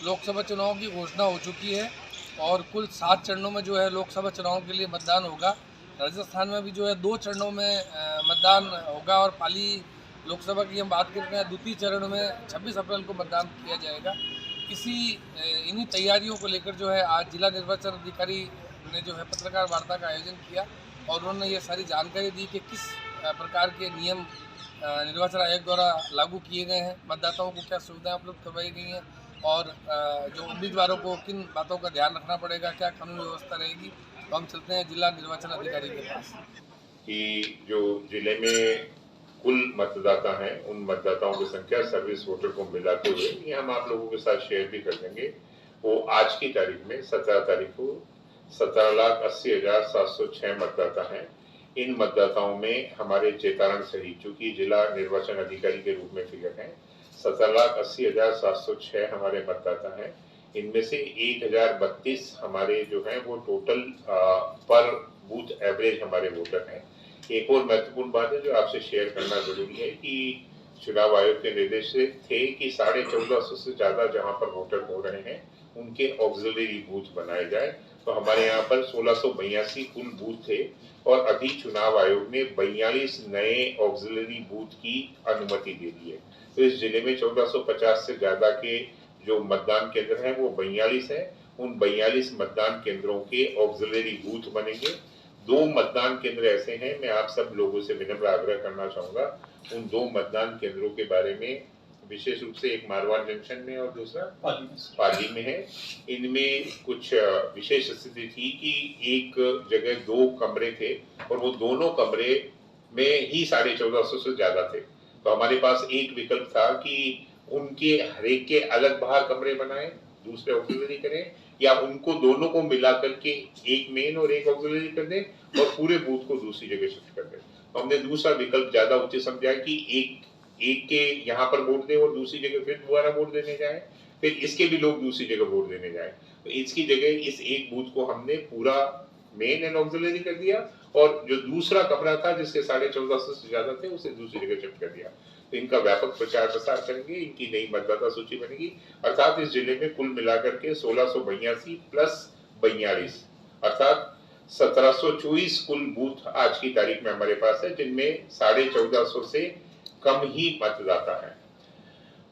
लोकसभा चुनाव की घोषणा हो चुकी है और कुल 7 चरणों में जो है लोकसभा चुनाव के लिए मतदान होगा। राजस्थान में भी जो है 2 चरणों में मतदान होगा और पाली लोकसभा की हम बात करते हैं द्वितीय चरण में 26 अप्रैल को मतदान किया जाएगा। इन्हीं तैयारियों को लेकर जो है आज जिला निर्वाचन अधिकारी ने जो है पत्रकार वार्ता का आयोजन किया और उन्होंने ये सारी जानकारी दी कि किस प्रकार के नियम निर्वाचन आयोग द्वारा लागू किए गए हैं, मतदाताओं को क्या सुविधाएं उपलब्ध करवाई गई हैं और जो उम्मीदवारों को किन बातों का ध्यान रखना पड़ेगा, क्या कानून व्यवस्था रहेगी। तो हम चलते हैं जिला निर्वाचन अधिकारी के पास। कि जो जिले में कुल मतदाता हैं उन मतदाताओं की संख्या सर्विस वोटर को मिलाते हुए ये हम आप लोगों के साथ शेयर भी कर देंगे। वो आज की तारीख में 17 तारीख को 17,80,706 मतदाता हैं। इन मतदाताओं में हमारे चेतारण सहित चूंकि जिला निर्वाचन अधिकारी के रूप में फिगर है 17,80,706 हमारे मतदाता हैं। इनमें से 1,032 हमारे जो हैं वो टोटल पर बूथ एवरेज हमारे वोटर हैं। एक और महत्वपूर्ण बात है जो आपसे शेयर करना जरूरी है कि चुनाव आयोग के निर्देश थे कि 1450 से ज्यादा जहां पर वोटर हो रहे हैं उनके ऑक्सिलरी बूथ बनाए जाए। तो हमारे यहाँ पर 1682 कुल बूथ थे और अभी चुनाव आयोग ने 42 नए ऑक्सिलरी बूथ की अनुमति दे दी है। तो इस जिले में 1450 से ज्यादा के जो मतदान केंद्र हैं वो 42 है। उन 42 मतदान केंद्रों के ऑक्सिलरी बूथ बनेंगे। 2 मतदान केंद्र ऐसे हैं, मैं आप सब लोगों से विनम्र आग्रह करना चाहूंगा उन 2 मतदान केंद्रों के बारे में, विशेष रूप से एक मारवाड़ जंक्शन में और दूसरा पाली में है। इनमें कुछ विशेष स्थिति थी कि एक जगह 2 कमरे थे और वो दोनों कमरे में ही 1450 से ज्यादा थे। तो हमारे पास एक विकल्प था कि उनके हरेक के अलग बाहर कमरे बनाए, दूसरे ऑक्सिलरी करें, या उनको दोनों को मिला करके एक मेन और एक ऑक्सिलरी कर दें और पूरे बूथ को दूसरी जगह शिफ्ट कर दें। तो हमने दूसरा विकल्प ज्यादा उचित समझा कि एक के यहाँ पर वोट दें और दूसरी जगह फिर दोबारा वोट देने जाए, फिर इसके भी लोग दूसरी जगह वोट देने जाए। तो इसकी जगह इस एक बूथ को हमने पूरा मेन एंड ऑक्सिलरी कर दिया और जो दूसरा कमरा था जिसके 1450 से ज्यादा थे उसे दूसरी जगह शिफ्ट कर दिया। तो इनका व्यापक प्रचार प्रसार करेंगे, इनकी नई मतदाता सूची बनेगी। अर्थात इस जिले में कुल मिलाकर के 1682 प्लस 42 अर्थात 1724 कुल बूथ आज की तारीख में हमारे पास है, जिनमें 1450 से कम ही मतदाता है।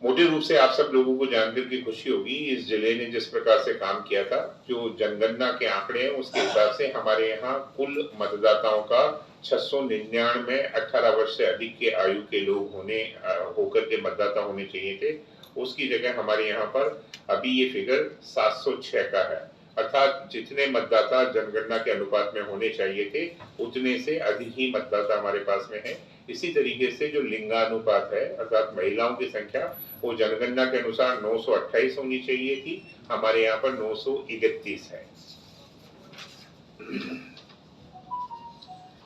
मोटे रूप से आप सब लोगों को जानकर के खुशी होगी इस जिले ने जिस प्रकार से काम किया था, जो जनगणना के आंकड़े हैं उसके हिसाब से हमारे यहाँ कुल मतदाताओं का 699 18 वर्ष से अधिक के आयु के लोग होकर के मतदाता होने चाहिए थे। उसकी जगह हमारे यहाँ पर अभी ये फिगर 706 का है। अर्थात जितने मतदाता जनगणना के अनुपात में होने चाहिए थे उतने से अधिक ही मतदाता हमारे पास में है। इसी तरीके से जो लिंगानुपात है अर्थात महिलाओं की संख्या वो जनगणना के अनुसार 928 होनी चाहिए थी, हमारे यहाँ पर 931 है।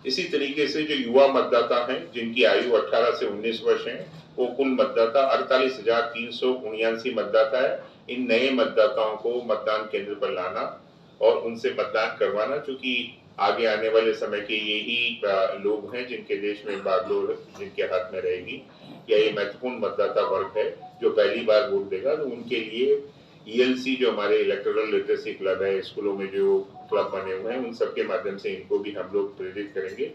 इसी तरीके से जो युवा मतदाता हैं जिनकी आयु 18 से 19 वर्ष है वो कुल मतदाता 48,379 मतदाता है। इन नए मतदाताओं को मतदान केंद्र पर लाना और उनसे मतदान करवाना, चूंकि आगे आने वाले समय के यही लोग हैं जिनके देश में बागडोर जिनके हाथ में रहेगी, या ये महत्वपूर्ण मतदाता वर्ग है जो पहली बार वोट देगा। तो उनके लिए ELC जो हमारे इलेक्टोरल लिटरेसी क्लब है, स्कूलों में जो क्लब बने हुए हैं उन सबके माध्यम से इनको भी हम लोग प्रेरित करेंगे।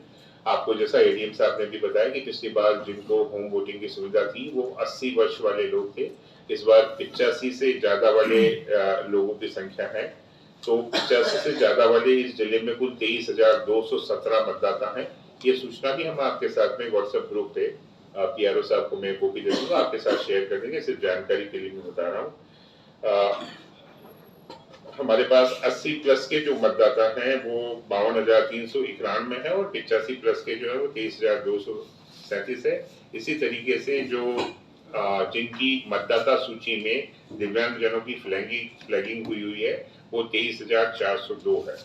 आपको जैसा ADM साहब ने भी बताया कि पिछली बार जिनको होम वोटिंग की सुविधा थी वो 80 वर्ष वाले लोग थे, इस बार 85 से ज्यादा वाले लोगों की संख्या है। तो 85 से ज्यादा वाले इस जिले में कुल 23,217 मतदाता हैं। ये सूचना भी हम आपके साथ में व्हाट्सएप ग्रुप पे PRO साहब को मैं कॉपी दे दूंगा, आपके साथ शेयर कर देंगे। सिर्फ जानकारी के लिए मैं बता रहा हूँ। हमारे पास 80 प्लस के जो मतदाता हैं वो 52,391 है और 85 प्लस के जो है वो 23,237 है। इसी तरीके से जो जिनकी मतदाता सूची में दिव्यांगजनों की फ्लैगिंग हुई है वो 23,402 है।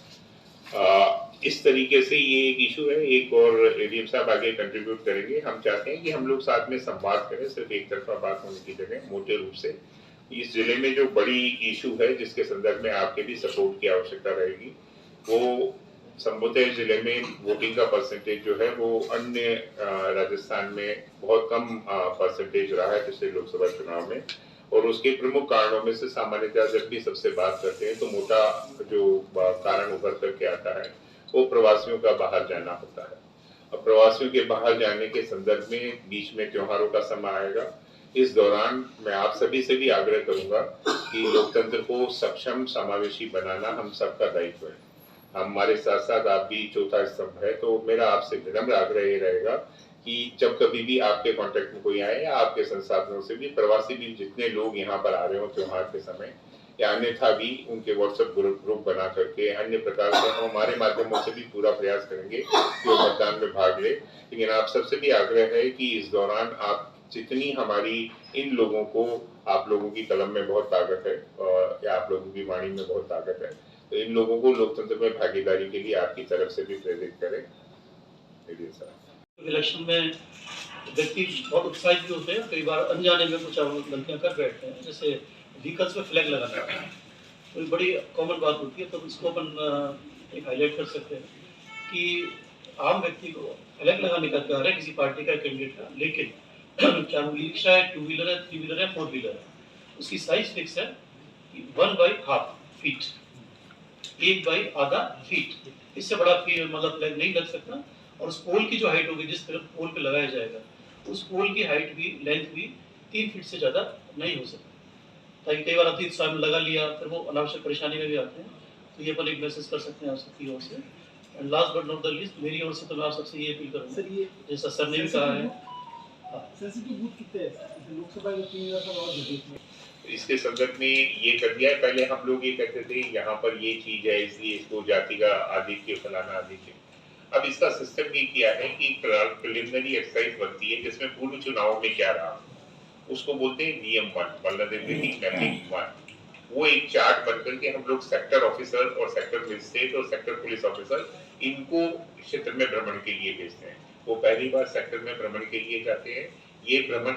इस तरीके से ये एक इशू है। एक और ADM साहब आगे कंट्रीब्यूट करेंगे। हम चाहते हैं कि हम लोग साथ में संवाद करें, सिर्फ एक तरफा बात होने की जगह। मोटे रूप से इस जिले में जो बड़ी इशू है जिसके संदर्भ में आपके भी सपोर्ट की आवश्यकता रहेगी, वो संभवतः जिले में वोटिंग का परसेंटेज जो है वो अन्य राजस्थान में बहुत कम परसेंटेज रहा है पिछले लोकसभा चुनाव में, और उसके प्रमुख कारणों में से सामान्यतः जब भी सबसे बात करते हैं तो मोटा जो कारण उभर करके आता है वो प्रवासियों का बाहर जाना होता है। अब प्रवासियों के बाहर जाने के संदर्भ में बीच में त्योहारों का समय आएगा। इस दौरान मैं आप सभी से भी आग्रह करूंगा कि लोकतंत्र को सक्षम समावेशी बनाना हम सबका दायित्व है। हमारे साथ साथ आप भी चौथा स्तंभ है, तो मेरा आपसे विनम्र आग्रह ये रहेगा कि जब कभी भी आपके कांटेक्ट में कोई आए या आपके संसाधनों से भी प्रवासी भी जितने लोग यहाँ पर आ रहे हो त्योहार के समय या अन्यथा भी उनके व्हाट्सएप ग्रुप बना करके अन्य प्रकार से हम हमारे माध्यमों से भी पूरा प्रयास करेंगे कि वो मतदान में भाग ले। लेकिन आप सबसे भी आग्रह है कि इस दौरान आप जितनी हमारी इन लोगों को, आप लोगों की कलम में बहुत ताकत है और या आप लोगों की वाणी में बहुत ताकत है, तो इन लोगों को लोकतंत्र में भागीदारी के लिए आपकी तरफ से भी प्रेरित करें। इलेक्शन में व्यक्ति बहुत उत्साहित भी होते हैं, कई बार अनजाने में कुछ गलतियां कर बैठते हैं, जैसे व्हीकल्स में फ्लैग लगाना तो बड़ी कॉमन बात होती है। तो इसको अपन एक हाईलाइट कर सकते हैं कि आम व्यक्ति को फ्लैग लगाने का अधिकार है किसी पार्टी का कैंडिडेट का, लेकिन क्या वो रिक्शा है, 2 व्हीलर है, 3 व्हीलर है, 4 व्हीलर है, उसकी साइज फिक्स है कि 1/2 फीट, 1/2 फीट, इससे बड़ा मतलब फ्लैग नहीं लग सकता। और उस पोल की जो हाइट होगी, जिस तरफ पोल पे लगाया जाएगा, उस पोल की हाइट भी, लेंथ भी 3 फीट से ज़्यादा नहीं हो सकती, ताकि कई बार अति उत्साह में लगा लिया फिर वो अनावश्यक परेशानी में भी आते हैं। तो ये अपन एक मैसेज कर सकते हैं आप सबकी ओर से। And last but not the least, मेरी ओर से तो मैं आप सबसे ये अपील करूँगा सर, ये जैसा सर ने भी कहा है, इसके संदर्भ में ये कर दिया है। पहले हम लोग ये कहते थे यहाँ पर ये चीज है इसलिए इसको जाति का आधिक्य फलाना आधिक्य, अब इसका सिस्टम ये किया है कि प्रिलिमिनरी एक्सरसाइज बनती है जिसमें पूर्व चुनाव में क्या रहा उसको बोलते हैं नियम 1, वल्नरेबिलिटी मैपिंग 1। वो एक चार्ट बनकर के हम लोग सेक्टर ऑफिसर और सेक्टर मजिस्ट्रेट और सेक्टर पुलिस ऑफिसर इनको क्षेत्र में भ्रमण के लिए भेजते हैं। वो पहली बार सेक्टर में भ्रमण के लिए जाते हैं, ये एक भ्रमण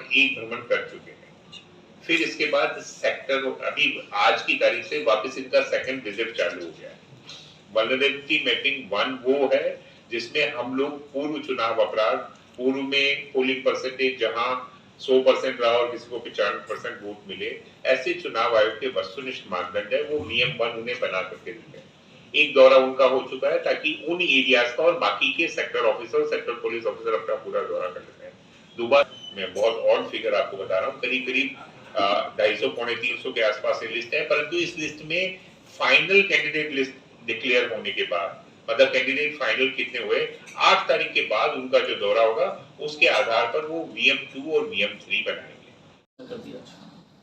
कर चुके हैं। फिर इसके बाद सेक्टर, अभी आज की तारीख से वापस इनका सेकंड विजिट चालू हो गया है। वल्नरेबिलिटी मैपिंग 1 वो है जिसमें हम लोग पूर्व चुनाव अपराध, पूर्व में पोलिंग परसेंटेज जहां 100% रहा और किसी को 95% वोट मिले, ऐसे चुनाव आयोग के वस्तुनिष्ठ मानदंड है, वो नियम 1 उन्हें बना करके देते हैं। एक दौरा उनका हो चुका है ताकि उन एरियाज का और बाकी के sector officer, sector police officer अपना पूरा दौरा कर लेते हैं। दोबारा मैं बहुत ऑड फिगर आपको बता रहा हूँ, करीब करीब 250-300 के आसपास ये लिस्ट है, परंतु इस लिस्ट में फाइनल कैंडिडेट लिस्ट डिक्लेयर होने के बाद, मतलब कैंडिडेट फाइनल कितने हुए, 8 तारीख के बाद उनका जो दौरा होगा उसके आधार पर वो VM2 और VM3 बनाएंगे। कर दिया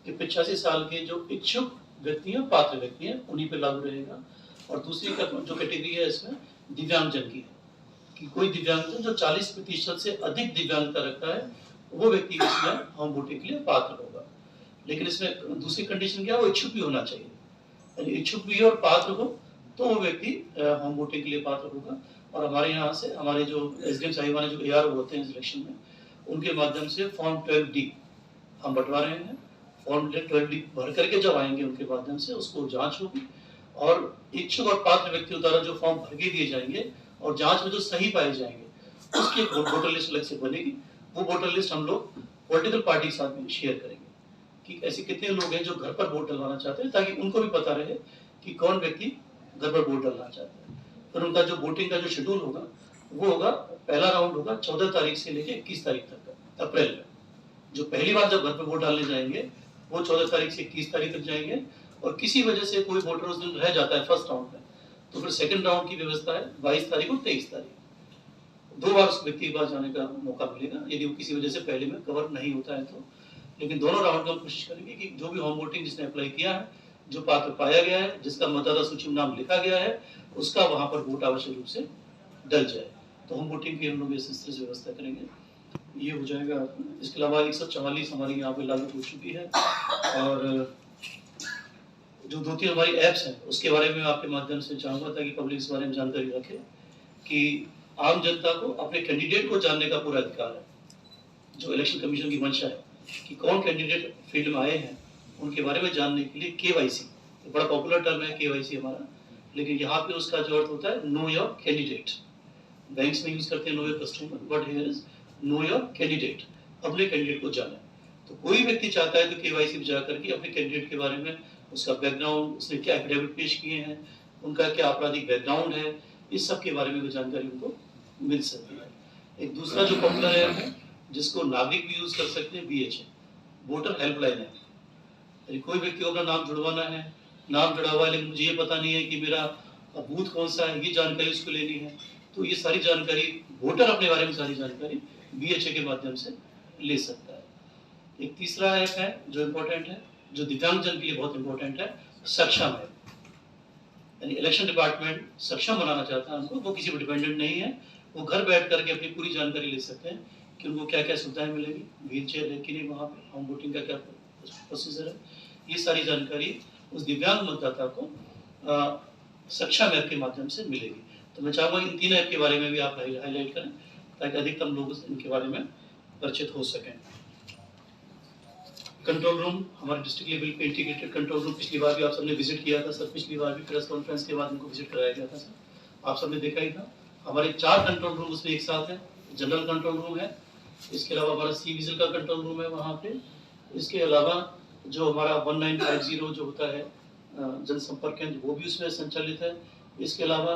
कि 85 साल के जो इच्छुक व्यक्ति हैं, पात्र व्यक्ति हैं, उन्हीं पे लागू रहेगा। और दूसरी जो कैटेगरी है इसमें दिव्यांगजन की, कि कोई दिव्यांगजन जो 40% से अधिक दिव्यांगता रखता है वो व्यक्ति इसमें होम वोटिंग के लिए पात्र होगा। लेकिन इसमें दूसरी कंडीशन क्या है, वो इच्छुक भी होना चाहिए, यानी इच्छुक भी और पात्र हो तो वो व्यक्ति होम वोटिंग के लिए पात्र होगा। और हमारे यहाँ से हमारे जो SDM साहिबान जो ARO होते हैं इलेक्शन में, उनके माध्यम से फॉर्म 12D हम बंटवा रहे हैं। फॉर्म 12D भर करके जब आएंगे उनके माध्यम से उसको जांच होगी और इच्छुक और पात्र व्यक्तियों द्वारा जो फॉर्म भर के दिए जाएंगे और जांच में जो सही पाए जाएंगे उसकी एक वोटर लिस्ट अलग से बनेगी। वो वोटर लिस्ट हम लोग पॉलिटिकल पार्टी के साथ में शेयर करेंगे कि ऐसे कितने लोग हैं जो घर पर वोट डलवाना चाहते हैं, ताकि उनको भी पता रहे कि कौन व्यक्ति घर पर वोट डालना चाहते हैं। फिर उनका जो वोटिंग का जो शेड्यूल होगा वो होगा, पहला राउंड होगा 14 तारीख से लेकर 21 तारीख तक अप्रैल में। जो पहली बार जब घर पर वोट डालने जाएंगे वो 14 तारीख से 21 तारीख तक जाएंगे, और किसी वजह से कोई वोटर उस दिन रह जाता है फर्स्ट राउंड में, तो फिर सेकंड राउंड की व्यवस्था है 22 तारीख और 23 तारीख। 2 बार उस व्यक्ति के पास जाने का मौका मिलेगा यदि वो किसी वजह से पहले में कवर नहीं होता है तो। लेकिन दोनों राउंड में हम कोशिश करेंगे कि जो भी होम वोटिंग जिसने अप्लाई किया है, जो पात्र पाया गया है, जिसका मतदाता सूची में नाम लिखा गया है, उसका वहां पर वोट आवश्यक रूप से डल जाए। तो होम वोटिंग की हम लोग इस तरह से व्यवस्था करेंगे, ये हो जाएगा। इसके अलावा 144 हमारी यहाँ पे लागू हो चुकी है, और जो 2-3 हमारी ऐप्स हैं उसके बारे में आपके माध्यम से चाहूँगा ताकि पब्लिक इस बारे में जानकारी रखे कि आम जनता को अपने कैंडिडेट को जानने का पूरा अधिकार है। जो इलेक्शन कमीशन की मंशा है कि कौन कैंडिडेट फील्ड में आए हैं उनके बारे में जानने के लिए KYC, तो बड़ा पॉपुलर टर्म है KYC हमारा, लेकिन यहाँ पे उसका जो अर्थ होता है नो योर कैंडिडेट। बैंक्स में यूज करते हैं know your customer, but here is know your candidate, अपने कैंडिडेट को जाने। तो कोई व्यक्ति चाहता है तो केवाईसी में जा करके अपने कैंडिडेट के बारे में, उसका बैकग्राउंड, उसने क्या एफिडेविट पेश किए हैं, उनका क्या आपराधिक बैकग्राउंड है, इस सब के बारे में भी जानकारी उनको मिल सकती है। एक दूसरा जो पॉपुलर ऐप है जिसको नागरिक भी यूज कर सकते हैं, BHA, वोटर हेल्पलाइन है। यदि कोई व्यक्ति को अपना नाम जुड़वाना है, नाम जुड़ा हुआ है लेकिन मुझे ये पता नहीं है कि मेरा बूथ कौन सा है, ये जानकारी उसको लेनी है, तो ये सारी जानकारी, वोटर अपने बारे में सारी जानकारी BHA के माध्यम से ले सकता है। एक तीसरा ऐप है जो इम्पोर्टेंट है, जो दिव्यांगजन के लिए बहुत इम्पोर्टेंट है, सक्षम है। यानी इलेक्शन डिपार्टमेंट सक्षम बनाना चाहता है उनको, वो किसी पर डिपेंडेंट नहीं है, वो घर बैठ करके अपनी पूरी जानकारी ले सकते हैं कि उनको क्या क्या सुविधाएं मिलेगी, व्हील चेयर है कि नहीं, वहाँ पे होम वोटिंग का क्या प्रोसीजर है, ये सारी जानकारी उस दिव्यांग मतदाता को सक्षम ऐप के माध्यम से मिलेगी। तो मैं चाहूँगा इन 3 ऐप के बारे में भी आप हाईलाइट करें ताकि अधिकतम लोग इनके बारे में परिचित हो सकें। कंट्रोल रूम, हमारे डिस्ट्रिक्ट लेवल पे इंटीग्रेटेड कंट्रोल रूम पिछली बार भी आप सबने विजिट किया था सर, पिछली बार भी प्रेस कॉन्फ्रेंस के बाद इनको विजिट कराया गया था सर, आप सबने देखा ही था। हमारे 4 कंट्रोल रूम उसमें एक साथ है, जनरल कंट्रोल रूम है, इसके अलावा हमारा सी विजिल का कंट्रोल रूम है वहाँ पे, इसके अलावा जो हमारा 1950 जो होता है जनसंपर्क केंद्र, वो भी उसमें संचालित है। इसके अलावा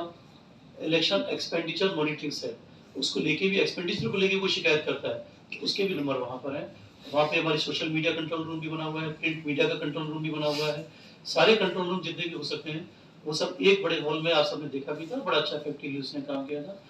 इलेक्शन एक्सपेंडिचर मॉनिटरिंग सेल, उसको लेके भी, एक्सपेंडिचर को लेके वो शिकायत करता है, उसके भी नंबर वहाँ पर है। वहाँ पे हमारी सोशल मीडिया कंट्रोल रूम भी बना हुआ है, प्रिंट मीडिया का कंट्रोल रूम भी बना हुआ है। सारे कंट्रोल रूम जितने भी हो सकते हैं वो सब एक बड़े हॉल में, आप सबने देखा भी था, बड़ा अच्छा इफेक्टिवली उसने काम किया था।